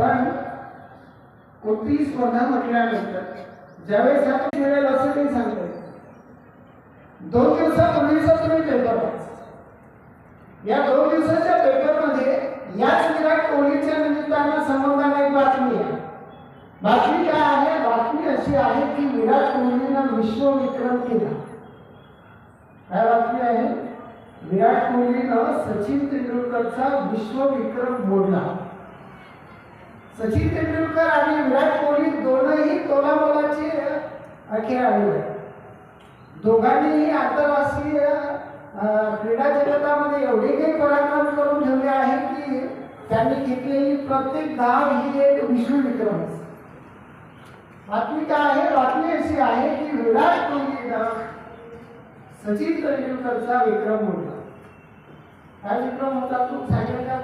पण कोणतीही स्पर्धा म्हटल्यानंतर ज्यावेळेस आपण मिळेल असं काही सांगतोय, 2 दिवसापूर्वीचा तुम्ही पेपर वाचा. या 2 दिवसाच्या पेपरमध्ये याच विराट कोहलीच्या निमित्तानं संबंधाने एक बातमी आहे. बातमी काय आहे? बातमी अशी आहे की विराट कोहलीनं विश्वविक्रम केला. काय बातमी आहे? विराट कोहलीनं सचिन तेंडुलकरचा विश्वविक्रम मोडला. सचिन तेंडुलकर आणि विराट कोहली दोनही तोलामोलाचे खेळाडू आहेत. दोघांनीही आंतरराष्ट्रीय क्रीडा जगतामध्ये एवढे काही पराक्रम करून ठेवले आहे की त्यांनी घेतलेली प्रत्येक धाव ही एक विश्वविक्रम आहे. बातमी काय आहे? बातमी अशी आहे की विराट कोहलीनं सचिन तेंडुलकरचा विक्रम मोडला. काय विक्रम होता तो सांगेल का?